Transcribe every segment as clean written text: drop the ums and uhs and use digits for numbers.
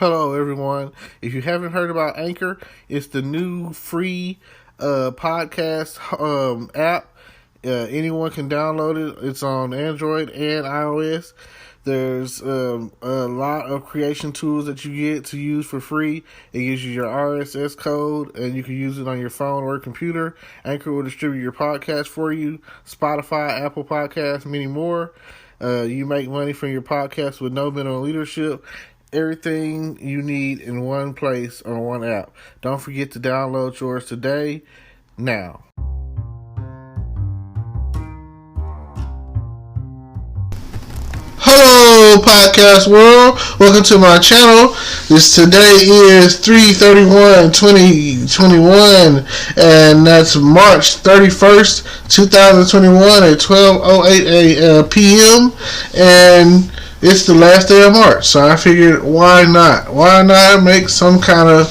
Hello, everyone. If you haven't heard about Anchor, it's the new free podcast app. Anyone can download it. It's on Android and iOS. There's a lot of creation tools that you get to use for free. It gives you your RSS code, and you can use it on your phone or computer. Anchor will distribute your podcast for you. Spotify, Apple Podcasts, many more. You make money from your podcast with no minimum leadership. Everything you need in one place on one app. Don't forget to download yours today, now. Hello, podcast world. Welcome to my channel. Today is 3/31/2021, and that's March 31st, 2021 at 12:08 p.m. and it's the last day of March, so I figured, why not? Why not make some kind of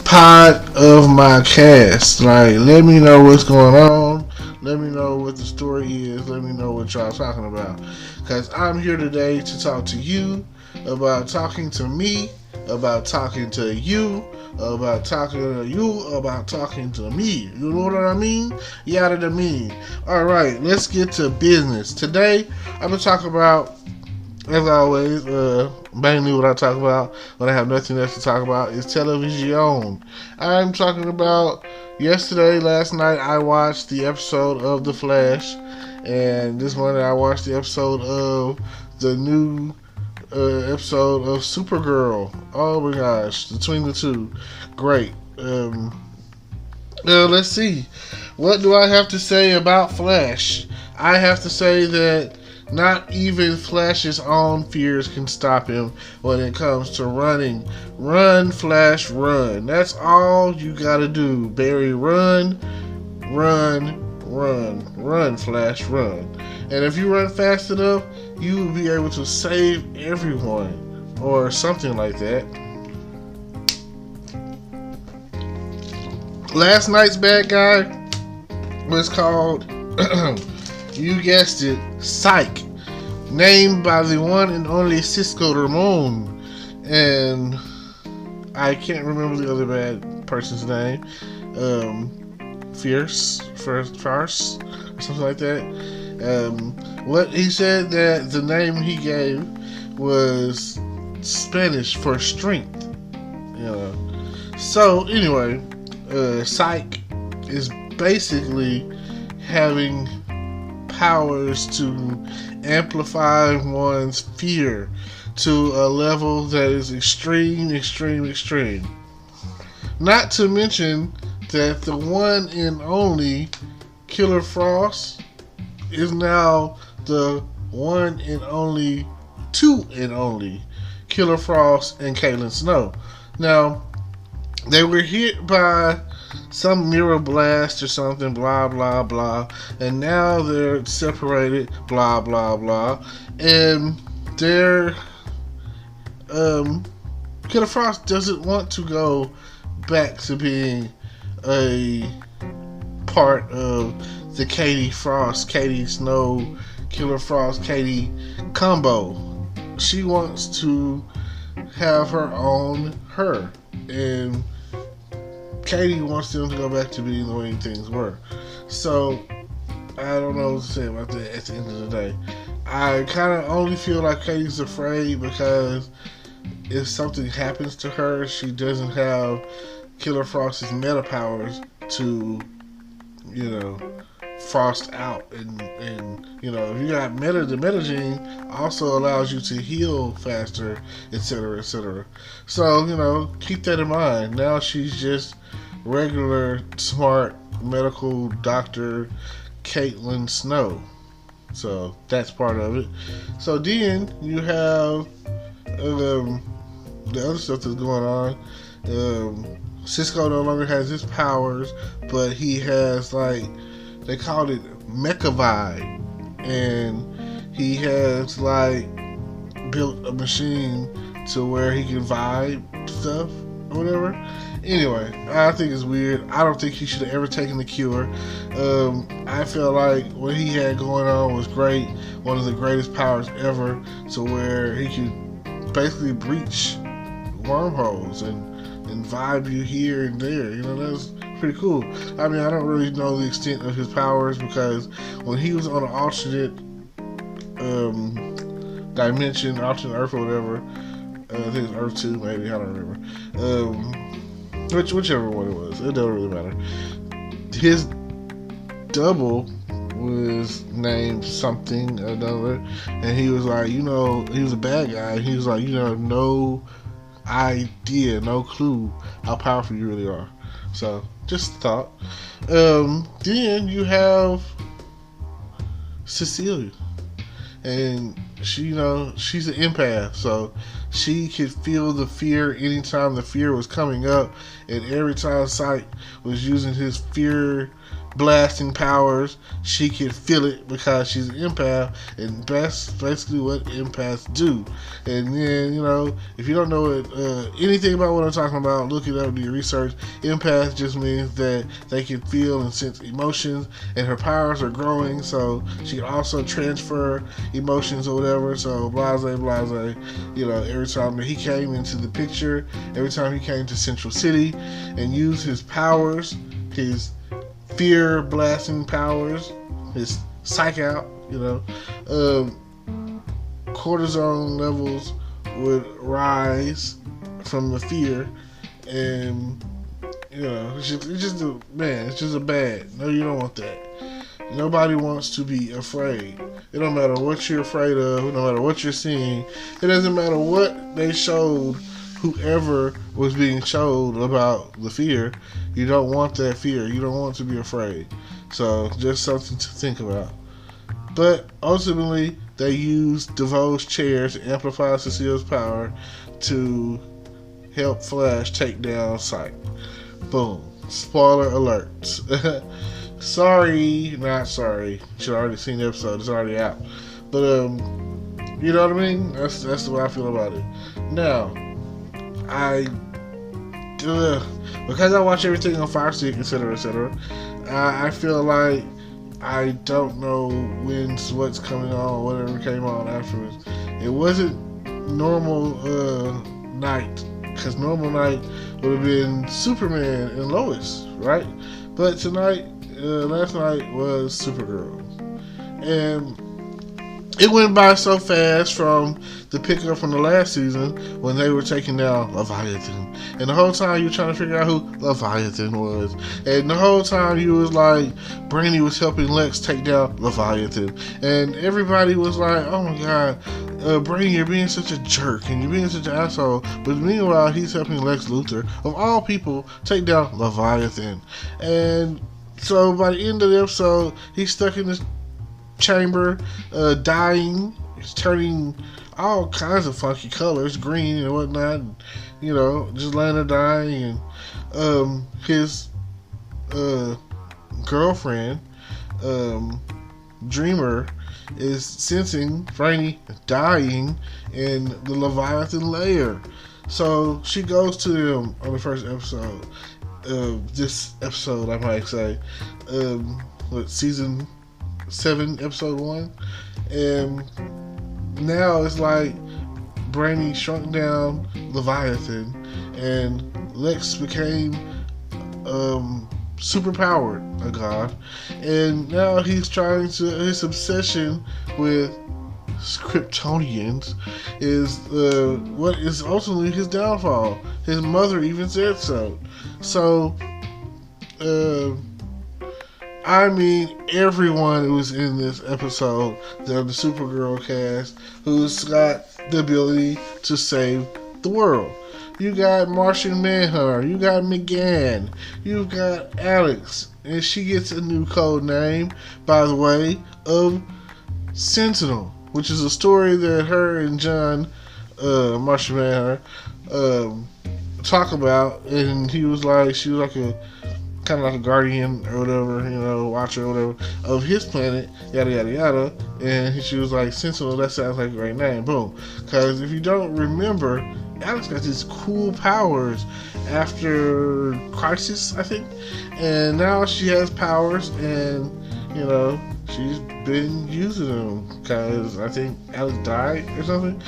pod of my cast? Like, let me know what's going on. Let me know what the story is. Let me know what y'all talking about. Because I'm here today to talk to you about talking to me, about talking to you, about talking to you, about talking to me. You know what I mean? Yada the mean. Alright, let's get to business. Today, I'm going to talk about, as always, mainly what I talk about when I have nothing else to talk about is television. I'm talking about last night I watched the episode of The Flash, and this morning I watched the episode of the new episode of Supergirl. Oh my gosh, between the two, great. Let's see. What do I have to say about Flash? I have to say that not even Flash's own fears can stop him when it comes to running. Run, Flash, run. That's all you gotta do, Barry. Run, run, run. Run, Flash, run. And if you run fast enough, you will be able to save everyone, or something like that. Last night's bad guy was called you guessed it, Psych, named by the one and only Cisco Ramon, and I can't remember the other bad person's name, Farce, or something like that. What he said that the name he gave was Spanish for strength, So anyway, Psych is basically having powers to amplify one's fear to a level that is extreme. Not to mention that the one and only Killer Frost is now the one and only, two and only Killer Frost and Caitlin Snow. Now, they were hit by some mirror blast or something, blah, blah, blah. And now they're separated, blah, blah, blah. And they're, Killer Frost doesn't want to go back to being a part of the Katie Snow, Killer Frost, Katie combo. She wants to have her own her. And Katie wants them to go back to being the way things were. So, I don't know what to say about that at the end of the day. I kind of only feel like Katie's afraid because if something happens to her, she doesn't have Killer Frost's meta powers to, frost out. And if you got the meta gene also allows you to heal faster, etc., etc. So, keep that in mind. Now she's just regular, smart, medical doctor Caitlin Snow. So, that's part of it. So, then you have the other stuff that's going on. Cisco no longer has his powers, but he has, they called it Mecha Vibe. And he has, built a machine to where he can vibe stuff or whatever. Anyway, I think it's weird. I don't think he should have ever taken the cure. I feel like what he had going on was great. One of the greatest powers ever, to where he could basically breach wormholes and vibe you here and there. You know, that's pretty cool. I mean, I don't really know the extent of his powers because when he was on an alternate dimension, alternate Earth or whatever, I think it's Earth 2 maybe, I don't remember. Whichever one it was, it doesn't really matter. His double was named something or another, and he was like, he was a bad guy. He was like, no idea, no clue how powerful you really are. So, just a thought. Then you have Cecilia, and she's an empath, so she could feel the fear anytime the fear was coming up, and every time Sight was using his fear blasting powers, she could feel it because she's an empath, and that's basically what empaths do. And then, if you don't know anything about what I'm talking about, look it up, do your research. Empath just means that they can feel and sense emotions, and her powers are growing, so she can also transfer emotions or whatever. So blase, every time that he came into the picture, every time he came to Central City and used his powers, his fear blasting powers, his psych out, cortisone levels would rise from the fear, and it's just a bad. No, you don't want that. Nobody wants to be afraid. It don't matter what you're afraid of, no matter what you're seeing. It doesn't matter what they showed whoever was being showed about the fear. You don't want that fear. You don't want to be afraid. So, just something to think about. But, ultimately, they used DeVoe's chair to amplify Cecile's power to help Flash take down Sight. Boom. Spoiler alert. Sorry, not sorry. You should have already seen the episode. It's already out. But, you know what I mean? That's the way I feel about it. Now, because I watch everything on Fire Stick, etc., I feel like I don't know what's coming on, whatever came on afterwards. It wasn't normal night, because normal night would have been Superman and Lois, right? But tonight, last night was Supergirl, and it went by so fast from the pickup from the last season when they were taking down Leviathan. And the whole time you were trying to figure out who Leviathan was. And the whole time you was like, Brainy was helping Lex take down Leviathan. And everybody was like, oh my god, Brainy, you're being such a jerk and you're being such an asshole. But meanwhile, he's helping Lex Luthor, of all people, take down Leviathan. And so by the end of the episode, he's stuck in this chamber, dying. He's turning all kinds of funky colors, green and whatnot, and, just laying there dying. And his girlfriend, Dreamer, is sensing Brainy dying in the Leviathan lair. So she goes to him on the first episode. This episode, I might say, season 7, episode 1, and now it's like Brainy shrunk down Leviathan, and Lex became super powered, a god, and now he's trying to. His obsession with Kryptonians is what is ultimately his downfall. His mother even said so. So, I mean, everyone who was in this episode, the Supergirl cast, who's got the ability to save the world. You got Martian Manhunter, you got McGann, you've got Alex, and she gets a new code name, by the way, of Sentinel, which is a story that her and John, Martian Manhunter, talk about, and she was like a kind of like a guardian or whatever, watcher or whatever of his planet, yada yada yada. And she was like, Sentinel, that sounds like a great name. Boom. Because if you don't remember, Alex got these cool powers after Crisis, I think, and now she has powers, and she's been using them because I think Alex died or something.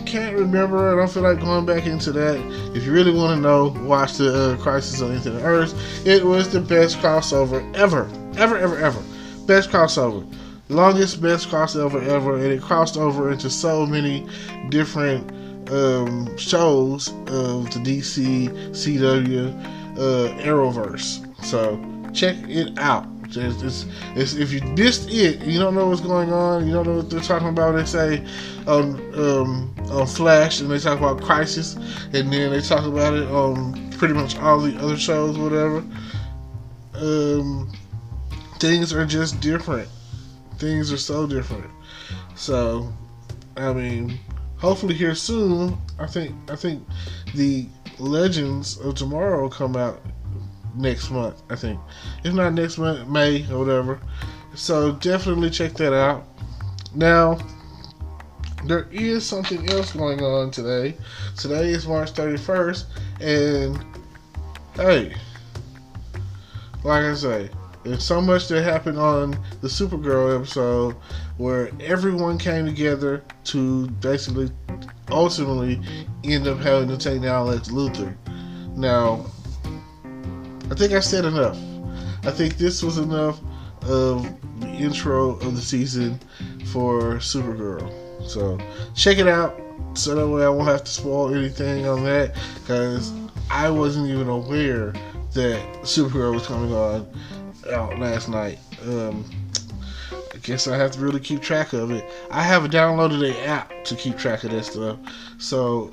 can't remember, I don't feel like going back into that. If you really want to know, watch the Crisis on Infinite Earths. It was the best crossover ever. Best crossover. Longest best crossover ever, and it crossed over into so many different shows of the DC, CW, Arrowverse. So check it out. It's, if you missed it, you don't know what's going on, you don't know what they're talking about. They say on Flash, and they talk about Crisis, and then they talk about it on pretty much all the other shows, whatever. Things are just different. Things are so different. So, I mean, hopefully here soon. I think the Legends of Tomorrow will come out next month. I think, if not next month, May or whatever. So definitely check that out. Now, there is something else going on today. Today is March 31st, and hey, like I say, there's so much that happened on the Supergirl episode where everyone came together to basically, ultimately, end up having to take down Lex Luthor. Now, I think I said enough. I think this was enough of the intro of the season for Supergirl. So check it out, so that way I won't have to spoil anything on that, because I wasn't even aware that Supergirl was coming on out last night. I guess I have to really keep track of it. I have downloaded an app to keep track of that stuff. So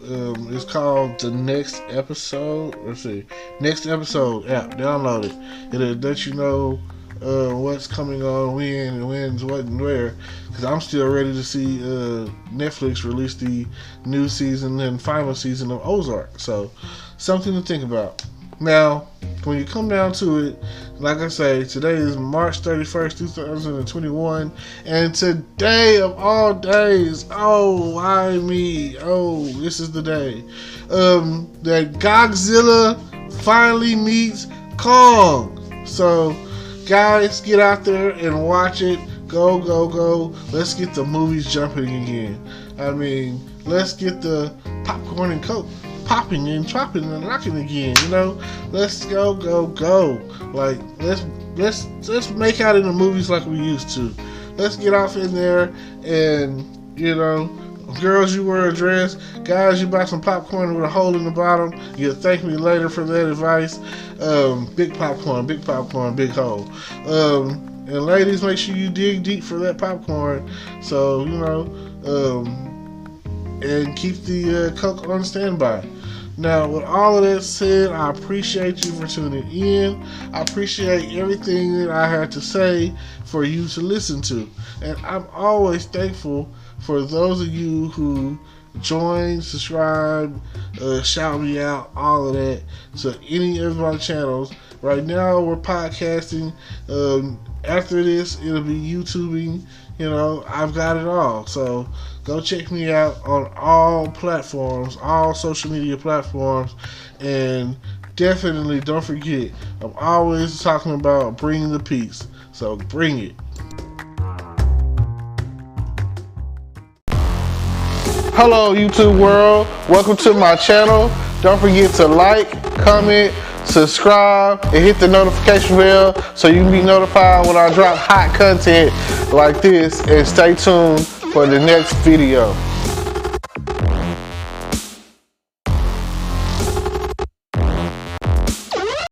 it's called the Next Episode. Let's see, Next Episode app. Download it. It'll let you know what's coming on, when, and when's what and where. Because I'm still ready to see Netflix release the new season and final season of Ozark. So something to think about. Now, when you come down to it, like I say, today is March 31st, 2021, and today of all days, oh, why me? Oh, this is the day that Godzilla finally meets Kong. So, guys, get out there and watch it. Go, go, go. Let's get the movies jumping again. I mean, let's get the popcorn and Coke popping and chopping and locking again, you know. Let's go, go, go. Like, let's make out in the movies like we used to. Let's get off in there, and, you know, girls, you wear a dress. Guys, you buy some popcorn with a hole in the bottom. You'll thank me later for that advice. Big popcorn, big hole. And ladies, make sure you dig deep for that popcorn. So, you know, and keep the Coke on standby. Now, with all of that said, I appreciate you for tuning in. I appreciate everything that I had to say for you to listen to. And I'm always thankful for those of you who join, subscribe, shout me out, all of that, to any of my channels. Right now, we're podcasting. After this, it'll be YouTubing. You know, I've got it all. So go check me out on all platforms, all social media platforms, and definitely don't forget, I'm always talking about bringing the peace. So bring it. Hello, YouTube world. Welcome to my channel. Don't forget to like, comment, subscribe, and hit the notification bell so you can be notified when I drop hot content like this, and stay tuned for the next video.